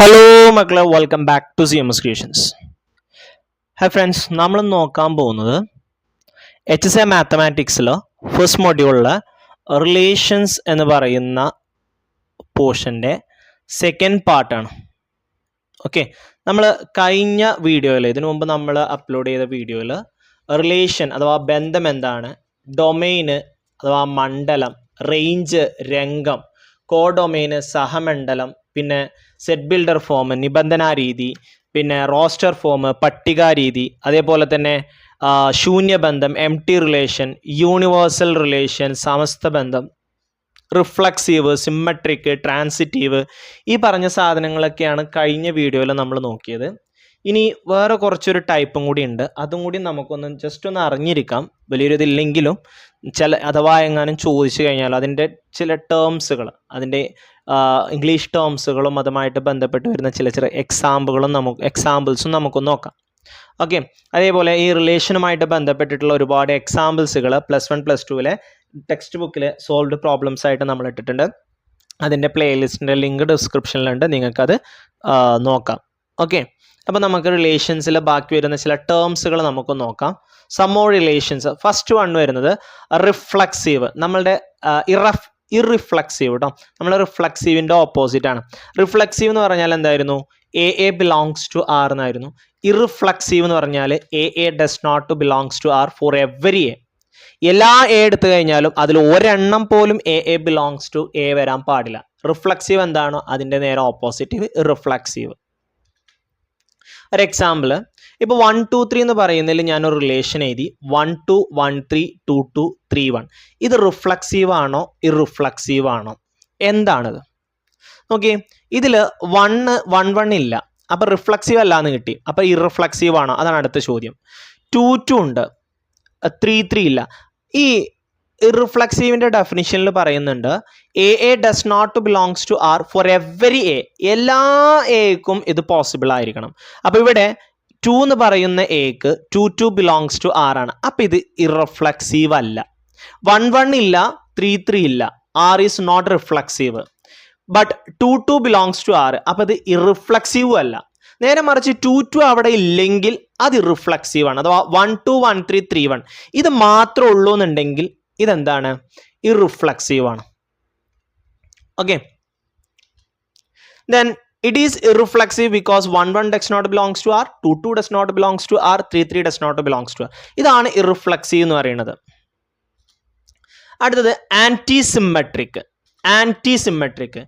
Hello മക്കളെ, welcome back to CMS creations. Hi friends, നമ്മൾ നോക്കാൻ പോകുന്നത് HSA മാത്തമാറ്റിക്സിൽ ഫസ്റ്റ് മോഡ്യൂളിൽ റിലേഷൻസ് എന്ന് പറയുന്ന പോർഷൻ്റെ സെക്കൻഡ് പാർട്ടാണ്. ഓക്കെ, നമ്മൾ കഴിഞ്ഞ വീഡിയോയിൽ, ഇതിനു മുമ്പ് നമ്മൾ അപ്ലോഡ് ചെയ്ത വീഡിയോയിൽ റിലേഷൻ അഥവാ ബന്ധം എന്താണ്, ഡൊമെയിന് അഥവാ മണ്ഡലം, റേഞ്ച് രംഗം, കോഡൊമെയിന് സഹമണ്ഡലം, പിന്നെ സെറ്റ് ബിൽഡർ ഫോം, നിബന്ധനാ രീതി, പിന്നെ റോസ്റ്റർ ഫോം, പട്ടിക രീതി, അതേപോലെ തന്നെ ശൂന്യബന്ധം, എംപ്റ്റി റിലേഷൻ, യൂണിവേഴ്സൽ റിലേഷൻ, സമസ്ത ബന്ധം, റിഫ്ലക്സീവ്, സിമ്മട്രിക്, ട്രാൻസിറ്റീവ്, ഈ പറഞ്ഞ സാധനങ്ങളൊക്കെയാണ് കഴിഞ്ഞ വീഡിയോയിൽ നമ്മൾ നോക്കിയത്. ഇനി വേറെ കുറച്ചൊരു ടൈപ്പും കൂടി ഉണ്ട്, അതും കൂടി നമുക്കൊന്ന് ജസ്റ്റ് ഒന്ന് അറിഞ്ഞിരിക്കാം. വലിയൊരു ഇതില്ലെങ്കിലും അഥവാ എങ്ങാനും ചോദിച്ചു കഴിഞ്ഞാൽ അതിൻ്റെ ചില ടേംസുകൾ, അതിൻ്റെ ഇംഗ്ലീഷ് ടേംസുകളും അതുമായിട്ട് ബന്ധപ്പെട്ട് വരുന്ന ചില എക്സാമ്പിൾസും നമുക്കൊന്ന് നോക്കാം. ഓക്കെ, അതേപോലെ ഈ റിലേഷനുമായിട്ട് ബന്ധപ്പെട്ടിട്ടുള്ള ഒരുപാട് എക്സാമ്പിൾസുകൾ +1 +2 ടെക്സ്റ്റ് ബുക്കിൽ സോൾവ്ഡ് പ്രോബ്ലംസ് ആയിട്ട് നമ്മൾ ഇട്ടിട്ടുണ്ട്. അതിൻ്റെ പ്ലേലിസ്റ്റിൻ്റെ ലിങ്ക് ഡിസ്ക്രിപ്ഷനിലുണ്ട്, നിങ്ങൾക്കത് നോക്കാം. ഓക്കെ, അപ്പോൾ നമുക്ക് റിലേഷൻസിൽ ബാക്കി വരുന്ന ചില ടേംസുകൾ നമുക്ക് നോക്കാം. Some more relations. First one വരുന്നത് റിഫ്ലക്സീവ്, നമ്മളുടെ ഇറിഫ്ലക്സീവ് കേട്ടോ. നമ്മൾ റിഫ്ലക്സീവിൻ്റെ ഓപ്പോസിറ്റ് ആണ്. റിഫ്ലക്സീവ് എന്ന് പറഞ്ഞാൽ എന്തായിരുന്നു? എ ബിലോങ്സ് ടു ആർ എന്നായിരുന്നു. ഇറിഫ്ലക്സീവ് എന്ന് പറഞ്ഞാൽ A does not to belongs to R for every A. എല്ലാ എ എടുത്തു കഴിഞ്ഞാലും അതിൽ ഒരെണ്ണം പോലും എ ബിലോങ്സ് ടു എ വരാൻ പാടില്ല. റിഫ്ലക്സീവ് എന്താണോ അതിൻ്റെ നേരെ ഓപ്പോസിറ്റ് റിഫ്ലക്സീവ്. ഒരു എക്സാമ്പിൾ, ഇപ്പോൾ 1 2 3 എന്ന് പറയുന്നതിൽ ഞാനൊരു റിലേഷൻ എഴുതി 1 2 1 3 2 2 3 1. ഇത് റിഫ്ലക്സീവ് ആണോ ഇറിഫ്ലക്സീവ് ആണോ? എന്താണിത്? ഓക്കെ, ഇതിൽ 1 1 ഇല്ല, അപ്പോൾ റിഫ്ലക്സീവ് അല്ല എന്ന് കിട്ടി. അപ്പോൾ ഇറിഫ്ലക്സീവ് ആണോ? അതാണ് അടുത്ത ചോദ്യം. 2 2 ഉണ്ട്, 3 3 ഇല്ല. ഈ ഇറിഫ്ലക്സീവിൻ്റെ ഡെഫിനിഷനിൽ പറയുന്നുണ്ട് A does not belongs to R for every A. എല്ലാ എക്കും ഇത് പോസിബിൾ ആയിരിക്കണം. അപ്പോൾ ഇവിടെ 2 എന്ന് പറയുന്ന എക്ക് 2 2 ബിലോങ്സ് ടു ആർ ആണ്. അപ്പോൾ ഇത് ഇറിഫ്ലക്സീവ് അല്ല. 1 1 ഇല്ല, 3 3 ഇല്ല, R is not reflexive. But 2 2 belongs to R, അപ്പോൾ ഇത് ഇറിഫ്ലക്സീവും അല്ല. നേരെ മറിച്ച് 2 2 അവിടെ ഇല്ലെങ്കിൽ അത് ഇറിഫ്ലക്സീവ് ആണ്. അഥവാ 1 2 1 3 3 1 ഇത് മാത്രമേ ഉള്ളൂ എന്നുണ്ടെങ്കിൽ ഇതെന്താണ്? ഇറിഫ്ലക്സീവ് ആണ്. Okay, then it is irreflexive because 1 1 does not belongs to R, 2 2 does not belongs to R, 3 3 does not belongs to R. ഇതാണ് ഇറിഫ്ലക്സീവ് എന്ന് പറയുന്നത്. അടുത്തത് antisymmetric. Antisymmetric,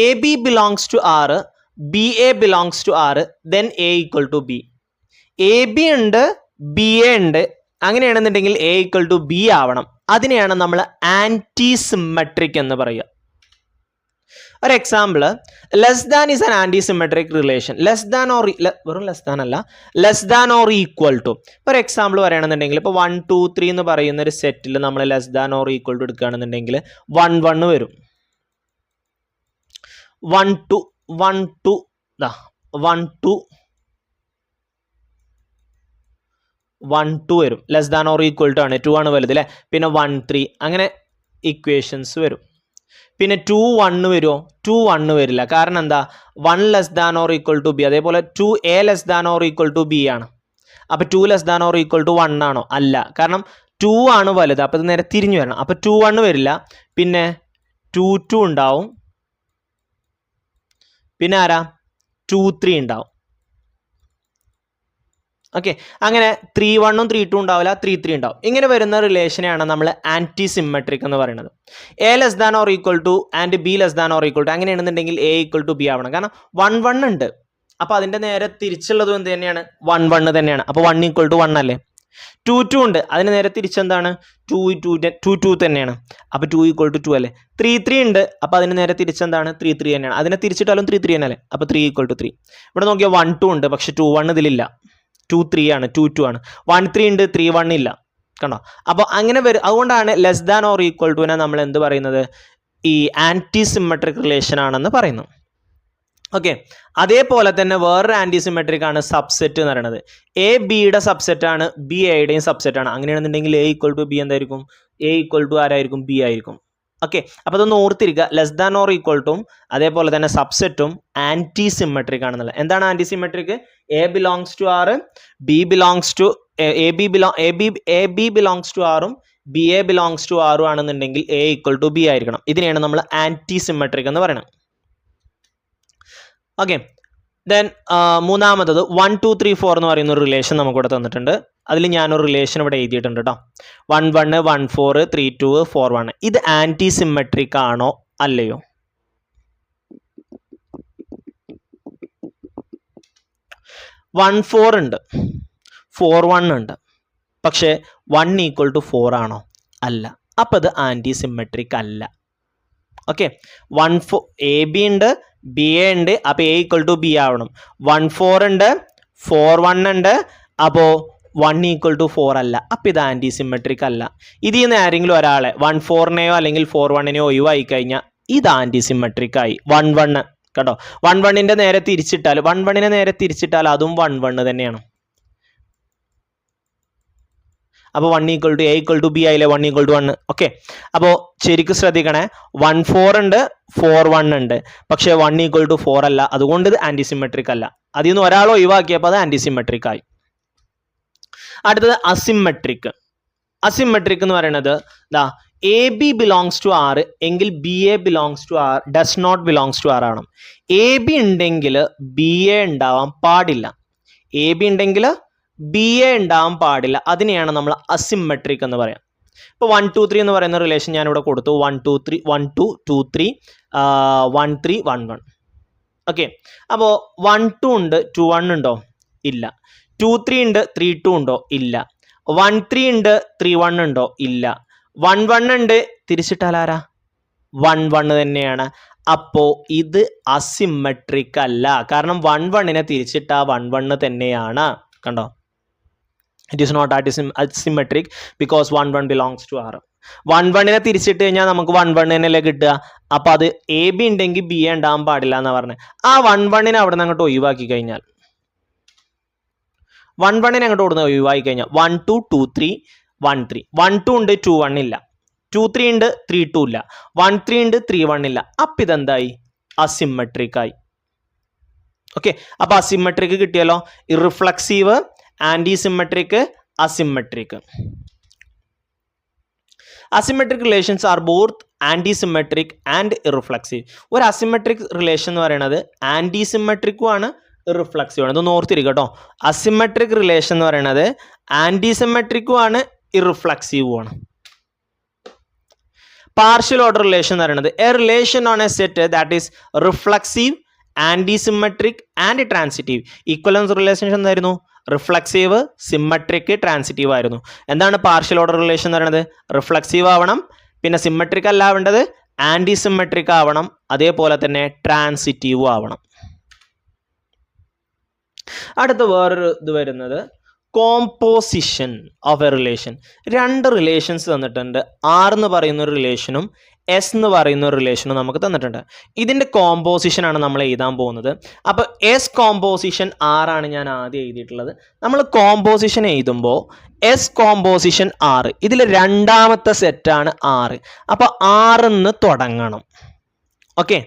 A B belongs to R, B A belongs to R, then A equal to B. A B ഉണ്ട്, B A ഉണ്ട്, അങ്ങനെയാണെന്നുണ്ടെങ്കിൽ A equal to B ആവണം. അതിനെയാണ് നമ്മൾ ആന്റിസിമെട്രിക് എന്ന് പറയുക. ഒരു example, less than is an antisymmetric relation. Less than or, വെറും ലെസ് ദാൻ അല്ല, less than or equal to. ഇപ്പോൾ ഒരു എക്സാമ്പിൾ പറയുകയാണെന്നുണ്ടെങ്കിൽ ഇപ്പോൾ 1 2 3 എന്ന് പറയുന്ന ഒരു സെറ്റിൽ നമ്മൾ less than or equal to എടുക്കുകയാണെന്നുണ്ടെങ്കിൽ 1 1 വരും. 1 2 1 2 1 2 1 2 വരും. Less than or equal to ആണ്, 2 ആണ് വലുത് അല്ലേ. പിന്നെ 1 3 അങ്ങനെ ഇക്വേഷൻസ് വരും. പിന്നെ 2 1 വരുമോ? 2 1 വരില്ല. കാരണം എന്താ? 1 less than or equal to B. അതേപോലെ 2 A less than or equal to B ആണ്. അപ്പോൾ 2 less than or equal to 1 ആണോ? അല്ല, കാരണം 2 ആണ് വലുത്. അപ്പോൾ ഇത് നേരെ തിരിഞ്ഞു വരണം. അപ്പോൾ 2 1 വരില്ല. പിന്നെ 2 2 ഉണ്ടാവും. പിന്നെ ആരാ? 2 3 ഉണ്ടാവും. ഓക്കെ, അങ്ങനെ 3 1 3 2 ഉണ്ടാവില്ല, 3 3 ഉണ്ടാവും. ഇങ്ങനെ വരുന്ന റിലേഷനെയാണ് നമ്മൾ ആന്റിസിമെട്രിക് എന്ന് പറയുന്നത്. A less than or equal to and B less than or equal to അങ്ങനെയാണെന്നുണ്ടെങ്കിൽ എ ഈക്വൽ ടു ബി ആവണം. കാരണം 1 1 ഉണ്ട്, അപ്പോൾ അതിൻ്റെ നേരെ തിരിച്ചുള്ളതും എന്ത് തന്നെയാണ്? 1 1 തന്നെയാണ്. അപ്പോൾ 1 ഈക്വൽ ടു 1 അല്ലേ. 2 2 ഉണ്ട്, അതിന് നേരെ തിരിച്ചെന്താണ്? 2 2 തന്നെയാണ്. അപ്പോൾ 2 ഈക്വൽ ടു 2 അല്ലേ. 3 3 ഉണ്ട്, അപ്പോൾ അതിന് നേരെ തിരിച്ചെന്താണ്? 3 3 തന്നെയാണ്. അതിനെ തിരിച്ചിട്ടാലും 3 3 തന്നെയല്ലേ. അപ്പോൾ 3 ഈക്വൽ ടു 3. ഇവിടെ നോക്കിയാൽ 1 2 ഉണ്ട്, പക്ഷേ 2 1 ഇതിലില്ല. 2 3 ആണ്, 2 2 ആണ്. 1 3 ഉണ്ട്, 3 1 ഇല്ല. കണ്ടോ? അപ്പോൾ അങ്ങനെ വരും. അതുകൊണ്ടാണ് ലെസ് ദാൻ ഓർ ഈക്വൽ ടുവിനെ നമ്മൾ എന്ത് പറയുന്നത്? ഈ ആന്റിസിമെട്രിക് റിലേഷൻ ആണെന്ന് പറയുന്നു. ഓക്കെ, അതേപോലെ തന്നെ വേറൊരു ആന്റിസിമെട്രിക് ആണ് സബ്സെറ്റ് എന്ന് പറയുന്നത്. എ ബിയുടെ സബ്സെറ്റ് ആണ്, ബി എയുടെയും സബ്സെറ്റ് ആണ്. അങ്ങനെയാണെന്നുണ്ടെങ്കിൽ എ ഈക്വൽ ടു ബി എന്തായിരിക്കും? എ ഈക്വൽ ടു ആരായിരിക്കും? ബി ആയിരിക്കും. ഓക്കെ, അപ്പോൾ അതൊന്ന് ഓർത്തിരിക്കുക. Less than or equal to അതേപോലെ തന്നെ സബ്സെറ്റും ആൻറ്റി സിമെട്രിക് ആണെന്നുള്ളത്. എന്താണ് antisymmetric? A belongs to R, B belongs to A B belongs to ആറും ബി എ ബിലോങ്സ് ടു ആറും ആണെന്നുണ്ടെങ്കിൽ എ ഈക്വൽ ടു ബി ആയിരിക്കണം. ഇതിനെയാണ് നമ്മൾ ആൻറ്റി സിമെട്രിക് എന്ന് പറയുന്നത്. ഓക്കെ, ദെൻ മൂന്നാമത്തത് 1 2 3 4 എന്ന് പറയുന്ന ഒരു റിലേഷൻ നമുക്കിവിടെ തന്നിട്ടുണ്ട്. അതിൽ ഞാനൊരു റിലേഷൻ ഇവിടെ എഴുതിയിട്ടുണ്ട് കേട്ടോ. 1 1 1 4 3 2 4 1. ഇത് ആൻറ്റി സിമെട്രിക് ആണോ അല്ലയോ? വൺ 4 ഉണ്ട്, 4 1 ഉണ്ട്, പക്ഷേ 1 ഈക്വൽ ടു 4 ആണോ? അല്ല. അപ്പം ഇത് ആൻറ്റി സിമെട്രിക് അല്ല. ഓക്കെ, 1 4 എ ബി ഉണ്ട്, ബി എ ഉണ്ട്, അപ്പോൾ എ ഈക്വൽ ടു ബി ആവണം. 1 4 ഉണ്ട്, 4 1 ഉണ്ട്, അപ്പോൾ 1 ഈക്വൽ ടു 4 അല്ല. അപ്പം ഇത് ആൻറ്റി സിമെട്രിക് അല്ല. ഇതിൽ നിന്ന് ആരെങ്കിലും ഒരാളെ 1 4നെയോ അല്ലെങ്കിൽ 4 1നെയോ ഒഴിവായി കഴിഞ്ഞാൽ ഇത് ആൻറ്റി സിമെട്രിക് ആയി. 1 1 കേട്ടോ, 1 1ന്റെ നേരെ തിരിച്ചിട്ടാൽ 1 1നെ നേരെ തിരിച്ചിട്ടാൽ അതും 1 1 തന്നെയാണ്. അപ്പോൾ 1 equal to A equal to B ആയില്ലേ, 1 ഈക്വൽ ടു 1. ഓക്കെ, അപ്പോൾ ശരിക്കും ശ്രദ്ധിക്കണേ, 1 4 ഉണ്ട്, 4 1 ഉണ്ട്, പക്ഷേ 1 ഈക്വൽ ടു 4 അല്ല. അതുകൊണ്ട് ഇത് ആൻറ്റി സിമെട്രിക് അല്ല. അതിൽ നിന്ന് ഒരാൾ ഒഴിവാക്കിയപ്പോൾ അത് ആൻറ്റി സിമെട്രിക് ആയി. അടുത്തത് അസിമെട്രിക്. അസിമെട്രിക് എന്ന് പറയുന്നത് ദാ A B belongs to R എങ്കിൽ B A belongs to R does not belongs to R ആണ്. എ ബി ഉണ്ടെങ്കിൽ ബി എ ഉണ്ടാവാൻ പാടില്ല. എ ബി ഉണ്ടെങ്കിൽ ബി എ ഉണ്ടാവാൻ പാടില്ല. അതിനെയാണ് നമ്മൾ അസിമെട്രിക് എന്ന് പറയാം. ഇപ്പോൾ 1 2 3 എന്ന് പറയുന്ന റിലേഷൻ ഞാനിവിടെ കൊടുത്തു. 1 2 3 1 2 2 3 1 3 1 1. ഓക്കെ, അപ്പോൾ 1 2 ഉണ്ട്, 2 1 ഉണ്ടോ? ഇല്ല. 2 3 ഉണ്ട്, 3 2 ഉണ്ടോ? ഇല്ല. 1 3 ഉണ്ട്, 3 1 ഉണ്ടോ? ഇല്ല. 1 1 ഉണ്ട്, തിരിച്ചിട്ടാൽ ആരാ? 1 1 തന്നെയാണ്. അപ്പോൾ ഇത് അസിമെട്രിക് അല്ല. കാരണം 1 1നെ തിരിച്ചിട്ടാ 1 1 തന്നെയാണ്. കണ്ടോ, it is not asymmetric because 1 1 belongs to R. 1 1നെ തിരിച്ചിട്ട് കഴിഞ്ഞാൽ നമുക്ക് 1 1 തന്നെയല്ലേ കിട്ടുക. അപ്പോൾ അത് എ ബി ഉണ്ടെങ്കിൽ ബി എ ഉണ്ടാകാൻ പാടില്ല എന്നാണ് പറഞ്ഞത്. ആ 1 1നെ അവിടെ നിന്ന് അങ്ങോട്ട് ഒഴിവാക്കി കഴിഞ്ഞാൽ 1 1നെ അങ്ങോട്ട് ഓടുന്ന ഒഴിവാക്കി കഴിഞ്ഞാൽ 1 2 2 3 1 3. 1 2 ഉണ്ട്, 2 1 ഇല്ല. 2 3 ഉണ്ട്, 3 2 ഇല്ല. 1 3 ഉണ്ട്, 3 1 ഇല്ല. അപ്പം ഇതെന്തായി? അസിമെട്രിക് ആയി. ഓക്കെ, അപ്പോൾ അസിമെട്രിക് കിട്ടിയല്ലോ. Irreflexive, antisymmetric, asymmetric. Asymmetric relations are both antisymmetric and irreflexive. ഒരു അസിമെട്രിക് റിലേഷൻ എന്ന് പറയുന്നത് ആൻറ്റി സിമെട്രിക്കും ആണ്, ഇറിഫ്ലക്സീവ് ആണ്. ഇതൊന്ന് ഓർത്തിരിക്കുക കേട്ടോ. അസിമെട്രിക് റിലേഷൻ എന്ന് പറയുന്നത് ആൻറ്റി സിമെട്രിക്കും ആണ്, ഇറിഫ്ലക്സീവും ആണ്. പാർഷ്യൽ ഓർഡർ റിലേഷൻ എന്ന് പറയുന്നത് a relation on a set that is reflexive, antisymmetric and transitive. Equivalence relations എന്തായിരുന്നു? റിഫ്ലക്സീവ്, സിമെട്രിക്, ട്രാൻസിറ്റീവ് ആയിരുന്നു. എന്താണ് പാർഷ്യൽ ഓർഡർ റിലേഷൻ എന്ന് പറയുന്നത്? റിഫ്ലക്സീവ് ആവണം, പിന്നെ സിമെട്രിക് അല്ല ആവേണ്ടത്, ആൻറ്റി സിമെട്രിക് ആവണം, അതേപോലെ തന്നെ ട്രാൻസിറ്റീവ് ആവണം. അടുത്ത വേറൊരു ഇത് വരുന്നത് composition of A relation. 2 relations തന്നിട്ടുണ്ട്. ആർ എന്ന് പറയുന്ന ഒരു റിലേഷനും എസ് എന്ന് പറയുന്ന ഒരു റിലേഷനും നമുക്ക് തന്നിട്ടുണ്ട്. ഇതിൻ്റെ കോമ്പോസിഷൻ ആണ് നമ്മൾ എഴുതാൻ പോകുന്നത്. അപ്പോൾ എസ് കോമ്പോസിഷൻ ആറാണ് ഞാൻ ആദ്യം എഴുതിയിട്ടുള്ളത്. നമ്മൾ കോമ്പോസിഷൻ എഴുതുമ്പോൾ എസ് കോമ്പോസിഷൻ 6, ഇതിൽ രണ്ടാമത്തെ സെറ്റാണ് 6. അപ്പോൾ 6 തുടങ്ങണം. ഓക്കെ,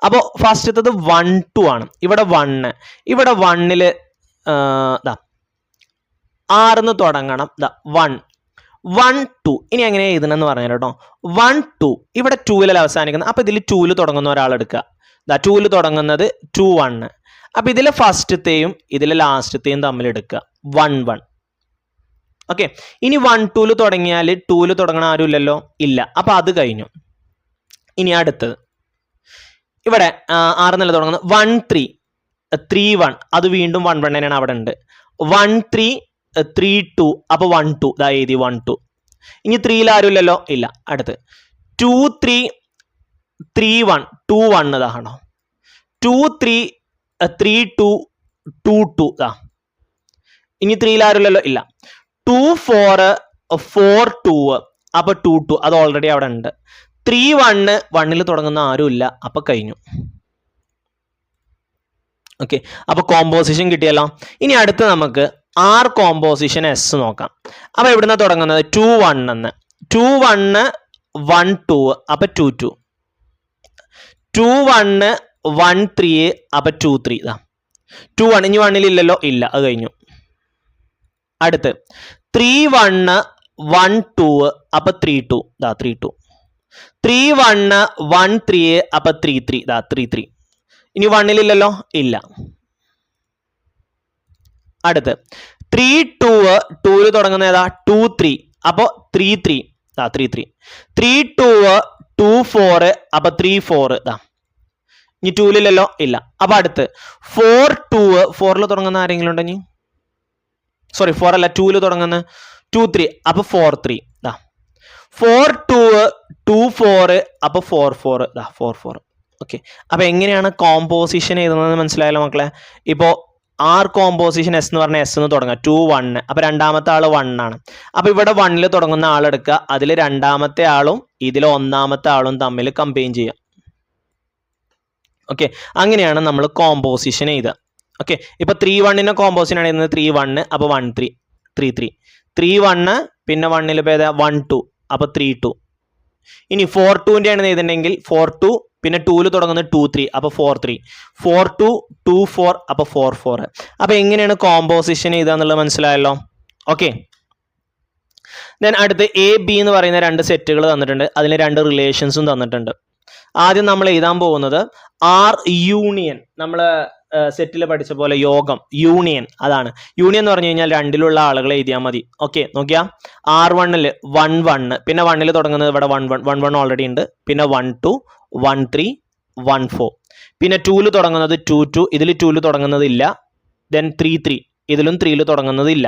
അപ്പോൾ ഫസ്റ്റത്തത് 1 2 ആണ്. ഇവിടെ 1, ഇവിടെ 1ൽ 6 തുടങ്ങണം. 1 1 2. ഇനി എങ്ങനെ എഴുതണമെന്ന് പറഞ്ഞു കേട്ടോ. 1 2 ഇവിടെ 2ൽ അവസാനിക്കുന്നത്. അപ്പോൾ ഇതിൽ 2ൽ തുടങ്ങുന്ന ഒരാളെടുക്കുക. 2ൽ തുടങ്ങുന്നത് 2 1. അപ്പോൾ ഇതിൽ ഫസ്റ്റത്തെയും ഇതിൽ ലാസ്റ്റത്തെയും തമ്മിൽ എടുക്കുക. 1 1. ഓക്കെ, ഇനി 1 2ൽ തുടങ്ങിയാൽ 2ൽ തുടങ്ങണ ആരും ഇല്ലല്ലോ, ഇല്ല. അപ്പോൾ അത് കഴിഞ്ഞു. ഇനി അടുത്തത് ഇവിടെ 6 തുടങ്ങുന്നത് 1 3 3 1. അത് വീണ്ടും 1 1 തന്നെയാണ് അവിടെ ഉണ്ട്. 1 3 3 2. അപ്പോൾ 1 2 ഇതാ എഴുതി 1 2. ഇനി 3ൽ ആരും ഇല്ലല്ലോ, ഇല്ല. അടുത്ത് 2 3 3 1 2 1 ഇതാണോ. 2 3 3 2 2 2 ഇതാ. ഇനി 3ൽ ആരും ഇല്ലല്ലോ, ഇല്ല. 2 4 4 2. അപ്പോൾ 2 2 അത് ഓൾറെഡി അവിടെ ഉണ്ട്. 3 1 1ൽ തുടങ്ങുന്ന ആരും ഇല്ല, അപ്പോൾ കഴിഞ്ഞു. ഓക്കെ, അപ്പോൾ കോമ്പോസിഷൻ കിട്ടിയല്ലോ. ഇനി അടുത്ത് നമുക്ക് ആർ കോമ്പോസിഷൻ എസ് നോക്കാം. അപ്പോൾ ഇവിടുന്ന് തുടങ്ങുന്നത് 2 1 എന്ന്. 2 1 1 2 അപ്പൊ 2 2. 2 1 1 3 അപ്പൊ 2 3. 2 1 ഇനി 1 ഇല്ലല്ലോ, ഇല്ല, അത് കഴിഞ്ഞു. അടുത്ത് 3 1 1 2 അപ്പൊ 3 2. 3 2. 3 1 1 3 അപ്പൊ 3 3. 3 3. ഇനി 1 ഇല്ലല്ലോ, ഇല്ല. അടുത്ത് 3 2 2 തുടങ്ങുന്ന ഏതാ? 2 3 അപ്പൊ 3 3. 3 3. 3 2 2 4 അപ്പൊ 3 4. ഇനി 2 ഇല്ലല്ലോ, ഇല്ല. അപ്പൊ അടുത്ത് 4 2 4 തുടങ്ങുന്ന ആരെങ്കിലും ഉണ്ടോ? 4 അല്ല, 2 തുടങ്ങുന്ന 2 3 അപ്പൊ 4 3. 4 2 2 4 അപ്പൊ 4 4. 4 4. ഓക്കെ. അപ്പൊ എങ്ങനെയാണ് കോമ്പോസിഷൻ എഴുതുന്നത് മനസ്സിലായല്ലോ മക്കളെ? ഇപ്പോ ആർ കോമ്പോസിഷൻ എസ് എന്ന് പറഞ്ഞാൽ എസ് എന്ന് തുടങ്ങുക 2 1. അപ്പൊ രണ്ടാമത്തെ ആള് 1 ആണ്. അപ്പൊ ഇവിടെ 1 തുടങ്ങുന്ന ആളെടുക്കുക, അതിൽ രണ്ടാമത്തെ ആളും ഇതിൽ ഒന്നാമത്തെ ആളും തമ്മിൽ കമ്പൈൻ ചെയ്യാം. ഓക്കെ, അങ്ങനെയാണ് നമ്മൾ കോമ്പോസിഷൻ എഴുതുക. ഓക്കെ, ഇപ്പൊ 3 1 കോമ്പോസിഷൻ ആണ് എഴുതുന്നത് 3 1 അപ്പൊ 1 3 3 3. 3 1 പിന്നെ 1 ഇപ്പൊ ഏതാ? 1 2 അപ്പൊ 3 2. ഇനി 4 2 ആണ് എഴുതുന്നുണ്ടെങ്കിൽ 4 2 പിന്നെ 2 തുടങ്ങുന്നത് 2 3 അപ്പൊ 4 3. 4 2 2 4 അപ്പൊ 4 4. അപ്പൊ എങ്ങനെയാണ് കോമ്പോസിഷൻ എഴുതുക എന്നുള്ളത് മനസ്സിലായല്ലോ? ഓക്കെ. ദെൻ അടുത്ത് എ ബി എന്ന് പറയുന്ന രണ്ട് സെറ്റുകൾ തന്നിട്ടുണ്ട്, അതിൽ രണ്ട് റിലേഷൻസും തന്നിട്ടുണ്ട്. ആദ്യം നമ്മൾ എഴുതാൻ പോകുന്നത് ആർ യൂണിയൻ. നമ്മൾ സെറ്റിൽ പഠിച്ച പോലെ യോഗം, യൂണിയൻ, അതാണ് യൂണിയൻ എന്ന് പറഞ്ഞു കഴിഞ്ഞാൽ രണ്ടിലുള്ള ആളുകളെ എഴുതിയാൽ മതി. ഓക്കെ, നോക്കിയാ R1 1 1, പിന്നെ 1 തുടങ്ങുന്നത് ഇവിടെ 1 1 1 1 ഓൾറെഡി ഉണ്ട്, പിന്നെ 1 2 1 3 1 4, പിന്നെ 2 തുടങ്ങുന്നത് 2 2, ഇതിൽ 2 തുടങ്ങുന്നത് ഇല്ല. ദെൻ 3 3, ഇതിലും 3 തുടങ്ങുന്നത് ഇല്ല.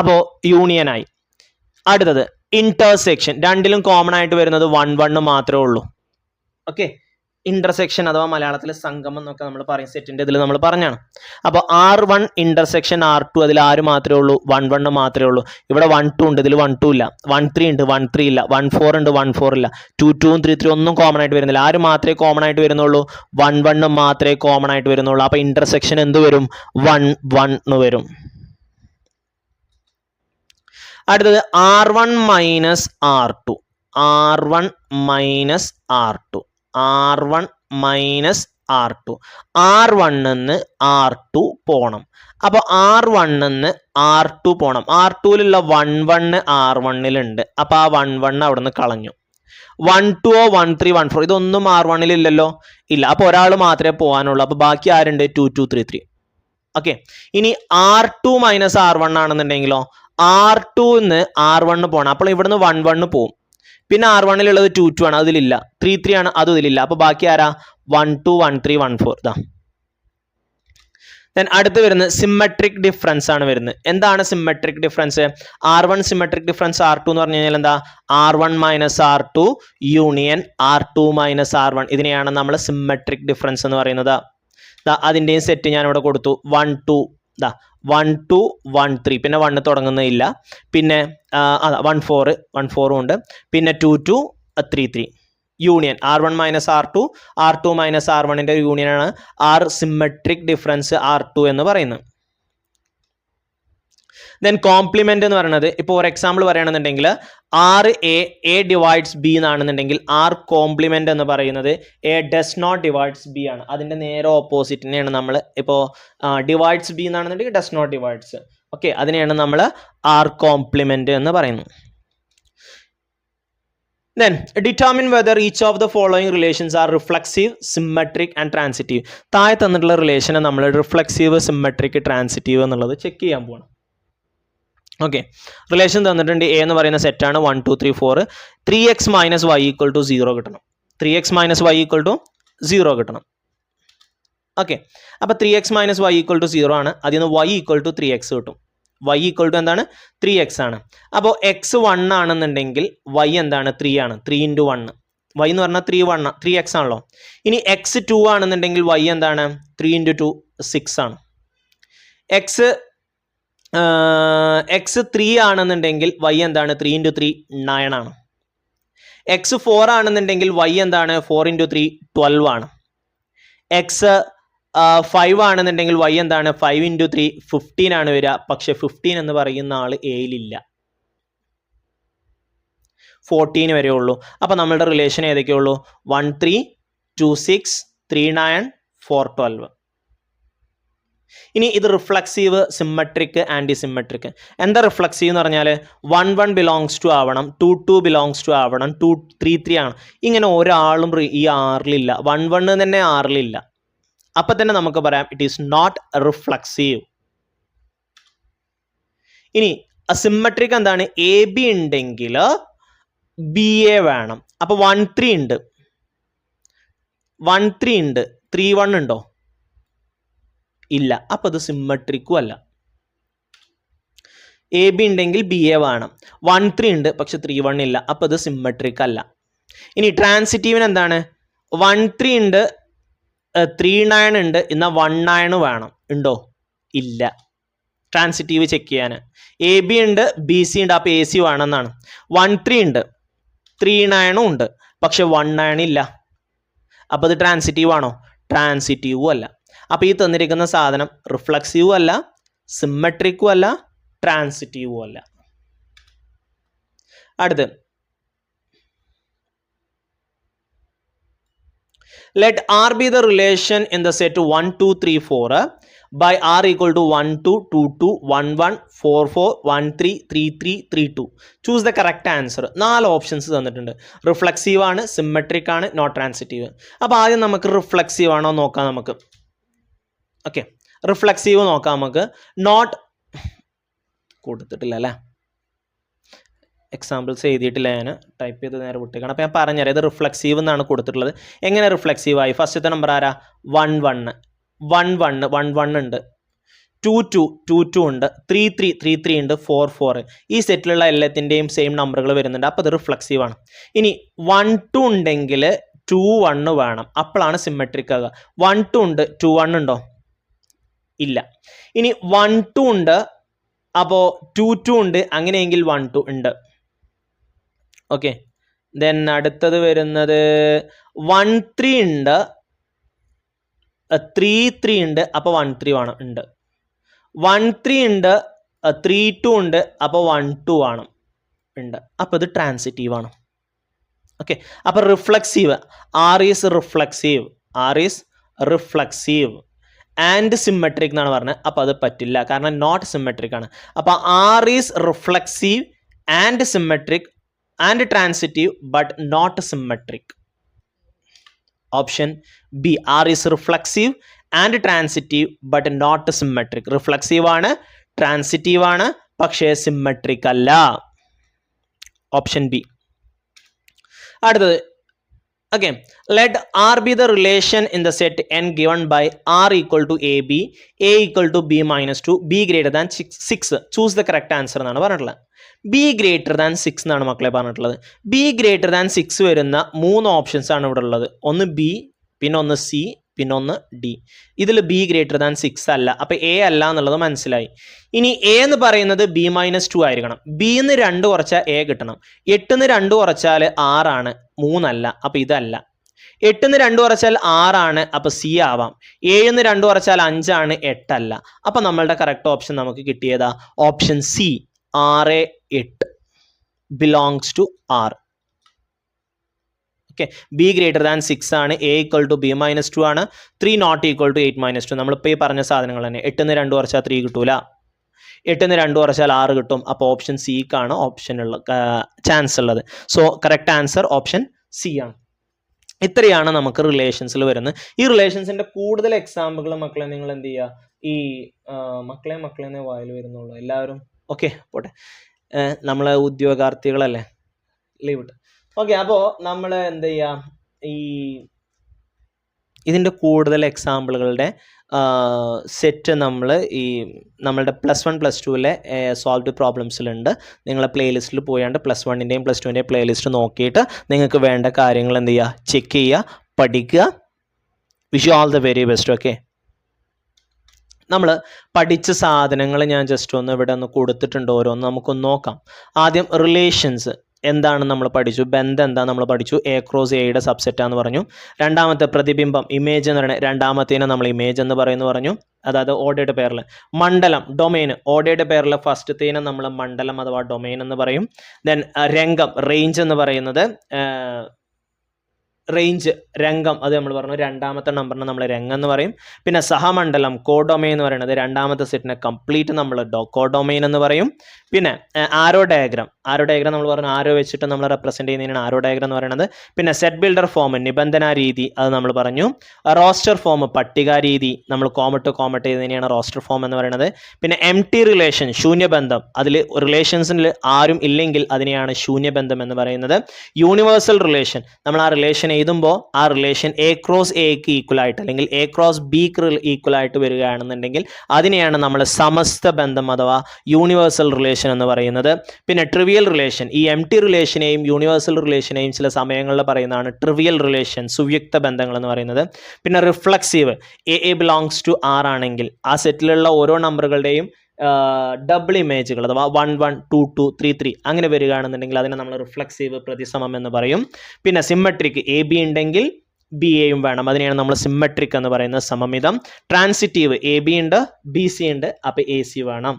അപ്പോൾ യൂണിയനായി. അടുത്തത് ഇന്റർസെക്ഷൻ, രണ്ടിലും കോമൺ ആയിട്ട് വരുന്നത് 1 1 മാത്രമേ ഉള്ളൂ. ഓക്കെ, ഇന്റർസെക്ഷൻ അഥവാ മലയാളത്തിൽ സംഗമം എന്നൊക്കെ നമ്മൾ പറയും, സെറ്റിന്റെ ഇതിൽ നമ്മൾ പറഞ്ഞാണ്. അപ്പോൾ R1 ഇന്റർസെക്ഷൻ R2, അതിൽ ആര് മാത്രമേ ഉള്ളൂ? 1 1 മാത്രമേ ഉള്ളൂ. ഇവിടെ 1 2 ഉണ്ട്, ഇതിൽ 1 2 ഇല്ല. 1 3 ഉണ്ട്, 1 3 ഇല്ല. 1 4 ഉണ്ട്, 1 4 ഇല്ല. 2 2 3 3 ഒന്നും കോമൺ ആയിട്ട് വരുന്നില്ല. ആര് മാത്രമേ കോമൺ ആയിട്ട് വരുന്നുള്ളൂ? 1 1 മാത്രമേ കോമൺ ആയിട്ട് വരുന്നുള്ളൂ. അപ്പൊ ഇന്റർസെക്ഷൻ എന്ത് വരും? 1 1 വരും. അടുത്തത് R1 minus R2. R1 minus R2. R1 minus R2. R1 നിന്ന് R2 പോണം. അപ്പോൾ R1 നിന്ന് R2 പോണം. R2ലുള്ള 1 1 R1 അപ്പോൾ ആ 1 1 അവിടെ നിന്ന് കളഞ്ഞു. 1 2 1 3 1 4 ഇതൊന്നും R1 ഇല്ലല്ലോ, ഇല്ല. അപ്പോൾ ഒരാൾ മാത്രമേ പോകാനുള്ളൂ. അപ്പോൾ ബാക്കി ആരുണ്ട്? 2 2 3 3. ഓക്കെ, ഇനി R2 മൈനസ് R1 ആണെന്നുണ്ടെങ്കിലോ R2 നിന്ന് R1 പോകണം. അപ്പോൾ ഇവിടുന്ന് 1 1 പോവും. പിന്നെ R1 ഉള്ളത് 2 2 ആണ്, അതിലില്ല. 3 3 ആണ്, അതും ഇതിലില്ല. അപ്പോൾ ബാക്കി ആരാ? 1 2 1 3 1 4. ദെൻ അടുത്ത് വരുന്നത് സിമെട്രിക് ഡിഫറൻസ് ആണ് വരുന്നത്. എന്താണ് symmetric difference? R1 symmetric difference R2 എന്ന് പറഞ്ഞു കഴിഞ്ഞാൽ എന്താ? R1 minus R2 union R2 minus R1. ഇതിനെയാണ് നമ്മൾ സിമെട്രിക് ഡിഫറൻസ് എന്ന് പറയുന്നത്. അതിൻ്റെയും സെറ്റ് ഞാൻ ഇവിടെ കൊടുത്തു. 1 2 1 2 1 3, പിന്നെ 1 തുടങ്ങുന്നില്ല. പിന്നെ 1 4 1 4 ഉണ്ട്. പിന്നെ 2 2 3 3 union R1 minus R2 R2 minus R1ന്റെ യൂണിയനാണ് ആർ സിമെട്രിക് ഡിഫറൻസ് R2 എന്ന് പറയുന്നത്. ദെൻ കോംപ്ലിമെന്റ് എന്ന് പറയുന്നത്, ഇപ്പോൾ ഒരു എക്സാമ്പിൾ പറയുകയാണെന്നുണ്ടെങ്കിൽ A ഡിവൈഡ്സ് B എന്നാണെന്നുണ്ടെങ്കിൽ R കോംപ്ലിമെന്റ് എന്ന് പറയുന്നത് A does not divides B ആണ്. അതിന്റെ നേരെ ഓപ്പോസിറ്റിനെയാണ് നമ്മൾ ഇപ്പോൾ ഡിവൈഡ്സ് B എന്നാണെന്നുണ്ടെങ്കിൽ ഡസ് നോട്ട് ഡിവൈഡ്സ്. ഓക്കെ, അതിനെയാണ് നമ്മൾ R കോംപ്ലിമെന്റ് എന്ന് പറയുന്നത്. Then determine whether each of the following relations are reflexive, symmetric and transitive. താഴെ തന്നിട്ടുള്ള റിലേഷനെ നമ്മൾ റിഫ്ലെക്സീവ്, സിമെട്രിക്, ട്രാൻസിറ്റീവ് എന്നുള്ളത് ചെക്ക് ചെയ്യാൻ പോകണം. ഓക്കെ, റിലേഷൻ തന്നിട്ടുണ്ട്. എ എന്ന് പറയുന്ന സെറ്റാണ് 1 2 3 4. 3x minus Y equal to 0 കിട്ടണം. 3x minus Y equal to 0 കിട്ടണം. ഓക്കെ, അപ്പോൾ 3x minus Y equal to 0 ആണ്. അതിൽ നിന്ന് y ഈക്വൽ ടു 3x കിട്ടും. y ഈക്വൽ ടു എന്താണ്? 3x ആണ്. അപ്പോൾ x 1 ആണെന്നുണ്ടെങ്കിൽ y എന്താണ്? 3 ആണ്. 3 × 1. y എന്ന് പറഞ്ഞാൽ 3x ആണല്ലോ. ഇനി x 2 ആണെന്നുണ്ടെങ്കിൽ y എന്താണ്? 3 × 2 6 ആണ്. x 3 ആണെന്നുണ്ടെങ്കിൽ y എന്താണ്? 3 × 3 9 ആണ്. x 4 ആണെന്നുണ്ടെങ്കിൽ y എന്താണ്? 4 × 3 12 ആണ്. x 5 ആണെന്നുണ്ടെങ്കിൽ y എന്താണ്? 5 × 3 15 ആണ് വരിക. പക്ഷെ 15 എന്ന് പറയുന്ന ആൾ എയിലില്ല. 14 വരെ ഉള്ളൂ. അപ്പോൾ നമ്മളുടെ റിലേഷൻ ഏതൊക്കെയുള്ളൂ? 1 3 2 6 3 9 4 12. ഇനി ഇത് റിഫ്ലക്സീവ്, സിമ്മട്രിക്, ആൻറ്റി സിമ്മട്രിക്. എന്താ റിഫ്ലക്സീവ് എന്ന് പറഞ്ഞാൽ 1 1 ബിലോങ്സ് ടു ആവണം, 2 2 ബിലോങ്സ് ടു ആവണം, 2 3 3 ആണ്. ഇങ്ങനെ ഒരാളും ഈ ആറിലില്ല, 1 1 തന്നെ ആറിലില്ല. അപ്പം തന്നെ നമുക്ക് പറയാം ഇറ്റ് ഈസ് നോട്ട് റിഫ്ലക്സീവ്. ഇനി അസിമ്മട്രിക് എന്താണ്? എ ബി ഉണ്ടെങ്കിൽ ബി എ വേണം. അപ്പോൾ 1 3 ഉണ്ട്, 1 3 ഉണ്ട്, 3 1 ഉണ്ടോ? ഇല്ല. അപ്പോൾ അത് സിമ്മട്രിക്കും അല്ല. എ ബി ഉണ്ടെങ്കിൽ ബി എ വേണം. 1 3 ഉണ്ട് പക്ഷെ 3 1 ഇല്ല. അപ്പോൾ അത് സിമ്മട്രിക് അല്ല. ഇനി ട്രാൻസിറ്റീവിന് എന്താണ്? 1 3 ഉണ്ട്, 3 9 ഉണ്ട്, എന്നാൽ 1 9 വേണം. ഉണ്ടോ? ഇല്ല. ട്രാൻസിറ്റീവ് ചെക്ക് ചെയ്യാൻ എ ബി ഉണ്ട്, ബി സി ഉണ്ട്, അപ്പോൾ എ സി വേണമെന്നാണ്. 1 3 ഉണ്ട്, 3 9 ഉണ്ട്, പക്ഷെ 1 9 ഇല്ല. അപ്പോൾ ഇത് ട്രാൻസിറ്റീവ് ആണോ? ട്രാൻസിറ്റീവും അല്ല. അപ്പോൾ ഈ തന്നിരിക്കുന്ന സാധനം റിഫ്ലക്സീവും അല്ല, സിമ്മട്രിക്കും അല്ല, ട്രാൻസിറ്റീവും അല്ല. അടുത്ത് let R be the relation in the set 1 2 3 4 by R equal to 1 2 2 2 1 1 4 4 1 3 3 3 3 2. Choose the correct answer. 4 options തന്നിട്ടുണ്ട്. റിഫ്ലക്സീവ് ആണ്, സിമ്മട്രിക് ആണ്, നോട്ട് ട്രാൻസിറ്റീവ്. അപ്പോൾ ആദ്യം നമുക്ക് റിഫ്ലക്സീവ് ആണോ നോക്കാം. നമുക്ക് ഓക്കെ, റിഫ്ലക്സീവ് നോക്കാം. നമുക്ക് നോട്ട് കൊടുത്തിട്ടില്ല അല്ലേ, എക്സാമ്പിൾസ് എഴുതിയിട്ടില്ല, ഞാൻ ടൈപ്പ് ചെയ്ത് നേരെ വിട്ടേക്കാണ്. അപ്പോൾ ഞാൻ പറഞ്ഞുതരാം, ഇത് റിഫ്ലക്സീവ് എന്നാണ് കൊടുത്തിട്ടുള്ളത്. എങ്ങനെ റിഫ്ലക്സീവ് ആയി? ഫസ്റ്റത്തെ നമ്പർ ആരാ? 1 1 1 1 1 1 ഉണ്ട്, 2 2 2 2 ഉണ്ട്, 3 3 3 3 ഉണ്ട്, 4 4. ഈ സെറ്റിലുള്ള എല്ലാത്തിൻ്റെയും സെയിം നമ്പറുകൾ വരുന്നുണ്ട്. അപ്പോൾ ഇത് റിഫ്ലക്സീവ് ആണ്. ഇനി 1 2 ഉണ്ടെങ്കിൽ 2 1 വേണം, അപ്പോഴാണ് സിമ്മട്രിക് ആകുക. 1 2 ഉണ്ട്, 2 1 ഉണ്ടോ? ഇല്ല. ഇനി 1 2 ഉണ്ട്, അപ്പോൾ 2 2 ഉണ്ട്, അങ്ങനെയെങ്കിൽ 1 2 ഉണ്ട്. ഓക്കെ, ദെൻ അടുത്തത് വരുന്നത് 1 3 ഉണ്ട്, 3 3 ഉണ്ട്, അപ്പോൾ 1 3 വേണം, ഉണ്ട്. 1 3 ഉണ്ട്, 3 2 ഉണ്ട്, അപ്പോൾ 1 2 വേണം, ഉണ്ട്. അപ്പോൾ ഇത് ട്രാൻസിറ്റീവ് ആണ്. ഓക്കെ, അപ്പോൾ reflexive, R is reflexive, R is reflexive and symmetric എന്നാണ് പറഞ്ഞത്. അപ്പോൾ അത് പറ്റില്ല, കാരണം നോട്ട് സിമ്മട്രിക് ആണ്. അപ്പോൾ R is reflexive and symmetric and transitive but not symmetric. Option B, R is reflexive and transitive but not symmetric. Reflexive ആണ്, transitive ആണ്, പക്ഷേ symmetric അല്ല. Option B. അടുത്തത് okay, let R be the relation in the set n given by R equal to AB, A equal to B minus 2, B greater than 6. Choose the correct answer എന്നാണ് പറഞ്ഞിട്ടുള്ളത്. B greater than 6 എന്നാണ് മക്കളെ പറഞ്ഞിട്ടുള്ളത്. B greater than 6 വരുന്ന 3 options ആണ് ഇവിടെ ഉള്ളത്. ഒന്ന് ബി, പിന്നെ ഒന്ന് സി, പിന്നെ ഒന്ന് ഡി. ഇതിൽ ബി ഗ്രേറ്റർ ദാൻ 6 അല്ല, അപ്പോൾ എ അല്ല എന്നുള്ളത് മനസ്സിലായി. ഇനി എ എന്ന് പറയുന്നത് ബി മൈനസ് 2 ആയിരിക്കണം. ബിന്ന് 2 കുറച്ചാൽ എ കിട്ടണം. 8ന്ന് 2 കുറച്ചാൽ 6 ആണ്, 3 അല്ല, അപ്പോൾ ഇതല്ല. 8ന്ന് 2 കുറച്ചാൽ 6 ആണ്, അപ്പോൾ സി ആവാം. 7ന്ന് 2 കുറച്ചാൽ 5 ആണ്, 8 അല്ല. അപ്പോൾ നമ്മളുടെ കറക്റ്റ് ഓപ്ഷൻ നമുക്ക് കിട്ടിയതാ option C, 6 8 belongs to R. Okay, B greater than 6 ആണ്, A equal to B minus 2 ആണ്, 3 നോട്ട് ഈക്വൽ ടു 8 മൈനസ് 2. നമ്മളിപ്പോൾ ഈ പറഞ്ഞ സാധനങ്ങൾ തന്നെ. 8ന്ന് 2 കുറച്ചാൽ 3 കിട്ടൂല, 8ന്ന് 2 കുറച്ചാൽ 6 കിട്ടും. അപ്പോൾ ഓപ്ഷൻ സിക്കാണ് ഓപ്ഷൻ ഉള്ള ചാൻസ് ഉള്ളത്. So correct answer option C ആണ്. ഇത്രയാണ് നമുക്ക് റിലേഷൻസിൽ വരുന്നത്. ഈ റിലേഷൻസിൻ്റെ കൂടുതൽ എക്സാമ്പിൾ മക്കളെ നിങ്ങൾ എന്ത് ചെയ്യുക, ഈ മക്കളെ വായിൽ വരുന്നുള്ളൂ എല്ലാവരും. ഓക്കെ, പോട്ടെ, നമ്മളെ ഉദ്യോഗാർത്ഥികളല്ലേ, ലീവ് ഇട്ട്. ഓക്കെ, അപ്പോൾ നമ്മൾ എന്ത് ചെയ്യുക, ഈ ഇതിൻ്റെ കൂടുതൽ എക്സാമ്പിളുകളുടെ സെറ്റ് നമ്മൾ ഈ നമ്മളുടെ +1 +2 സോൾവ്ഡ് പ്രോബ്ലംസിലുണ്ട്. നിങ്ങളെ പ്ലേലിസ്റ്റിൽ പോയാണ്ട് +1ൻ്റെയും +2ൻ്റെയും പ്ലേലിസ്റ്റ് നോക്കിയിട്ട് നിങ്ങൾക്ക് വേണ്ട കാര്യങ്ങൾ എന്ത് ചെയ്യുക, ചെക്ക് ചെയ്യുക, പഠിക്കുക. Wish you all the very best. Okay, നമ്മൾ പഠിച്ച സാധനങ്ങൾ ഞാൻ ജസ്റ്റ് ഒന്ന് ഇവിടെ ഒന്ന് കൊടുത്തിട്ടുണ്ട്, ഓരോന്ന് നമുക്കൊന്ന് നോക്കാം. ആദ്യം റിലേഷൻസ് എന്താണ് നമ്മൾ പഠിച്ചു, ബന്ധം എന്താ നമ്മൾ പഠിച്ചു, എ ക്രോസ് എയുടെ സബ്സെറ്റാന്ന് പറഞ്ഞു. രണ്ടാമത്തെ പ്രതിബിംബം ഇമേജ് എന്ന് പറയുന്നത് രണ്ടാമത്തേനെ നമ്മൾ ഇമേജ് എന്ന് പറഞ്ഞു. അതായത് ഓഡയുടെ പേരിൽ. മണ്ഡലം ഡൊമൈൻ ഓഡയുടെ പേരിൽ ഫസ്റ്റത്തേനെ നമ്മൾ മണ്ഡലം അഥവാ ഡൊമൈൻ എന്ന് പറയും. ദെൻ രംഗം റേഞ്ച് എന്ന് പറയുന്നത് റേഞ്ച് രംഗം അത് നമ്മൾ പറഞ്ഞു. രണ്ടാമത്തെ നമ്പറിന് നമ്മൾ രംഗം എന്ന് പറയും. പിന്നെ സഹമണ്ഡലം കോഡൊമൈൻ എന്ന് പറയുന്നത് രണ്ടാമത്തെ സെറ്റിനെ കംപ്ലീറ്റ് നമ്മൾ കോഡൊമൈൻ എന്ന് പറയും. പിന്നെ ആരോ ഡയഗ്രാം നമ്മൾ പറഞ്ഞു, ആരോ വെച്ചിട്ട് നമ്മൾ റെപ്രസെൻറ്റ് ചെയ്യുന്നതിനാണ് ആരോ ഡയഗ്രാം എന്ന് പറയുന്നത്. പിന്നെ സെറ്റ് ബിൽഡർ ഫോം നിബന്ധന രീതി അത് നമ്മൾ പറഞ്ഞു. റോസ്റ്റർ ഫോം പട്ടിക രീതി നമ്മൾ കോമട്ട് ചെയ്യുന്നതിനെയാണ് റോസ്റ്റർ ഫോം എന്ന് പറയുന്നത്. പിന്നെ എം ടി റിലേഷൻ ശൂന്യബന്ധം, അതിൽ റിലേഷൻസിൽ ആരും ഇല്ലെങ്കിൽ അതിനെയാണ് ശൂന്യബന്ധം എന്ന് പറയുന്നത്. യൂണിവേഴ്സൽ റിലേഷൻ നമ്മൾ ആ റിലേഷൻ എഴുതുമ്പോൾ ആ റിലേഷൻ എ ക്രോസ് എക്ക് ഈക്വൽ ആയിട്ട് അല്ലെങ്കിൽ എ ക്രോസ് ബിക്ക് ഈക്വൽ ആയിട്ട് വരികയാണെന്നുണ്ടെങ്കിൽ അതിനെയാണ് നമ്മൾ സമസ്ത ബന്ധം അഥവാ യൂണിവേഴ്സൽ റിലേഷൻ എന്ന് പറയുന്നത്. പിന്നെ ട്രിവിയൽ റിലേഷൻ, ഈ എം ടി റിലേഷനെയും യൂണിവേഴ്സൽ റിലേഷനെയും ചില സമയങ്ങളിൽ പറയുന്നതാണ് ട്രിവിയൽ റിലേഷൻ സുവ്യക്ത ബന്ധങ്ങൾ എന്ന് പറയുന്നത്. പിന്നെ reflexive A belongs to R ആണെങ്കിൽ ആ സെറ്റിലുള്ള ഓരോ നമ്പറുകളുടെയും ഡബിൾ ഇമേജുകൾ അഥവാ 1 1 2 2 3 3 അങ്ങനെ വരികയാണെന്നുണ്ടെങ്കിൽ അതിനെ നമ്മൾ റിഫ്ലക്സീവ് പ്രതിസമം എന്ന് പറയും. പിന്നെ സിമ്മട്രിക് എ ബി ഉണ്ടെങ്കിൽ ബി എയും വേണം, അതിനെയാണ് നമ്മൾ സിമ്മട്രിക് എന്ന് പറയുന്നത്, സമമിതം. ട്രാൻസിറ്റീവ് എ ബി ഉണ്ട് ബി സി ഉണ്ട് അപ്പോൾ എ സി വേണം.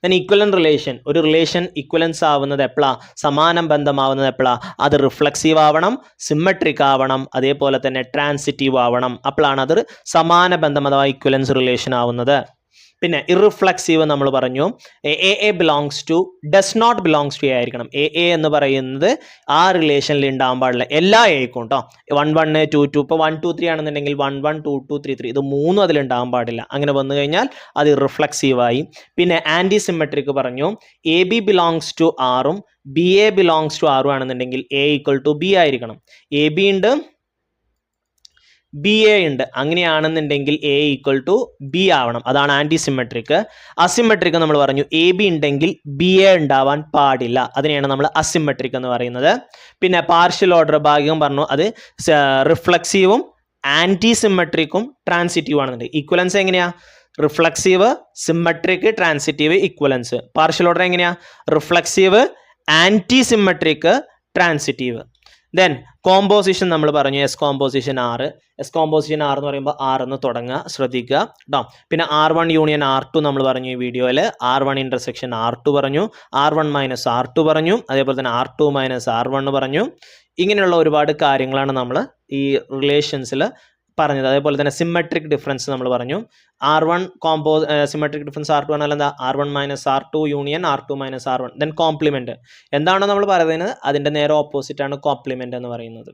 ദെൻ ഈക്വലൻ റിലേഷൻ, ഒരു റിലേഷൻ ഇക്വലൻസ് ആവുന്നത് എപ്പോഴാ, സമാനം ബന്ധമാവുന്നത് എപ്പോഴാ, അത് റിഫ്ലക്സീവ് ആവണം, സിമ്മട്രിക് ആവണം, അതേപോലെ തന്നെ ട്രാൻസിറ്റീവ് ആവണം. അപ്പോഴാണ് അത് സമാന ബന്ധം അഥവാ ഇക്വലൻസ് റിലേഷൻ ആവുന്നത്. പിന്നെ ഇറിഫ്ലക്സീവ് നമ്മൾ പറഞ്ഞു A belongs to does not belongs to A ആയിരിക്കണം. എ എന്ന് പറയുന്നത് ആ റിലേഷനിൽ ഉണ്ടാകാൻ പാടില്ല, എല്ലാ എക്കും കേട്ടോ. 1 1 2 2 ഇപ്പോൾ 1 2 3 ആണെന്നുണ്ടെങ്കിൽ 1 1 2 2 3 3 ഇത് മൂന്നും അതിലുണ്ടാകാൻ പാടില്ല. അങ്ങനെ വന്നു കഴിഞ്ഞാൽ അത് ഇറിഫ്ലക്സീവായി. പിന്നെ ആൻറ്റി സിമെട്രിക് പറഞ്ഞു എ ബി ബിലോങ്സ് ടു ആറും ബി എ ബിലോങ്സ് ടു ആറും ആണെന്നുണ്ടെങ്കിൽ എ ഈക്വൽ ടു ബി ആയിരിക്കണം. എ ബി ഉണ്ട് ബി എ ഉണ്ട്, അങ്ങനെയാണെന്നുണ്ടെങ്കിൽ എ ഈക്വൽ ടു ബി ആവണം, അതാണ് ആൻറ്റി സിമെട്രിക്. അസിമെട്രിക് നമ്മൾ പറഞ്ഞു എ ബി ഉണ്ടെങ്കിൽ ബി എ ഉണ്ടാവാൻ പാടില്ല, അതിനെയാണ് നമ്മൾ അസിമെട്രിക് എന്ന് പറയുന്നത്. പിന്നെ പാർഷ്യൽ ഓർഡർ ഭാഗം പറഞ്ഞു അത് റിഫ്ലക്സീവും ആൻറ്റി സിമെട്രിക്കും ട്രാൻസിറ്റീവ് ആണെന്നുണ്ട്. ഈക്വലൻസ് എങ്ങനെയാ, reflexive symmetric transitive equivalence. Partial order എങ്ങനെയാ, reflexive antisymmetric transitive. Then composition നമ്മൾ പറഞ്ഞു എസ് കോമ്പോസിഷൻ ആറ് എന്ന് പറയുമ്പോൾ ആർ എന്ന് തുടങ്ങുക, ശ്രദ്ധിക്കുക കേട്ടോ. പിന്നെ R1 യൂണിയൻ R2 നമ്മൾ പറഞ്ഞു ഈ വീഡിയോയിൽ. R1 ഇൻ്റർസെക്ഷൻ R2 പറഞ്ഞു, R1 മൈനസ് R2 പറഞ്ഞു, അതേപോലെ തന്നെ R2 മൈനസ് R1 പറഞ്ഞു. ഇങ്ങനെയുള്ള ഒരുപാട് കാര്യങ്ങളാണ് നമ്മൾ ഈ റിലേഷൻസിൽ പറഞ്ഞത്. അതേപോലെ തന്നെ സിമെട്രിക് ഡിഫറൻസ് നമ്മൾ പറഞ്ഞു. R1 സിമെട്രിക് ഡിഫറൻസ് R2 പറഞ്ഞാൽ എന്താ, R1 minus R2 union R2 minus R1. Then compliment എന്താണോ നമ്മൾ പറയുന്നത് അതിൻ്റെ നേരെ ഓപ്പോസിറ്റ് ആണ് കോംപ്ലിമെൻ്റ് എന്ന് പറയുന്നത്.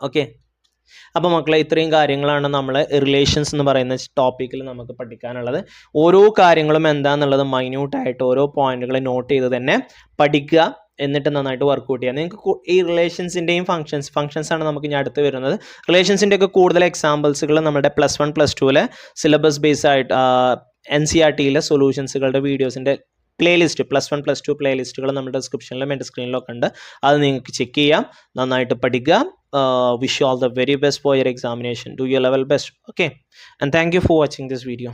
ഓക്കെ, അപ്പോൾ മക്കളെ ഇത്രയും കാര്യങ്ങളാണ് നമ്മൾ റിലേഷൻസ് എന്ന് പറയുന്ന ടോപ്പിക്കിൽ നമുക്ക് പഠിക്കാനുള്ളത്. ഓരോ കാര്യങ്ങളും എന്താണെന്നുള്ളത് മൈന്യൂട്ടായിട്ട് ഓരോ പോയിന്റുകൾ നോട്ട് ചെയ്ത് തന്നെ പഠിക്കുക, എന്നിട്ട് നന്നായിട്ട് വർക്കൗട്ട് ചെയ്യുക. നിങ്ങൾക്ക് ഈ റിലേഷൻസിൻ്റെയും ഫംഗ്ഷൻസ് ആണ് നമുക്ക് ഇനി അടുത്ത് വരുന്നത്. റിലേഷൻസിൻ്റെ ഒക്കെ കൂടുതൽ എക്സാമ്പിൾസുകൾ നമ്മുടെ +1 +2 സിലബസ് ബേസ് ആയിട്ട് NCERTയിലെ സൊല്യൂഷൻസുകളുടെ വീഡിയോസിൻ്റെ പ്ലേലിസ്റ്റ് +1 +2 പ്ലേലിസ്റ്റുകൾ നമ്മുടെ ഡിസ്ക്രിപ്ഷനിലും എൻ്റെ സ്ക്രീനിലൊക്കെ ഉണ്ട്, അത് നിങ്ങൾക്ക് ചെക്ക് ചെയ്യാം. നന്നായിട്ട് പഠിക്കുക. Wish you all the very best for your examination. Do your level best. Okay, and thank you for watching this video.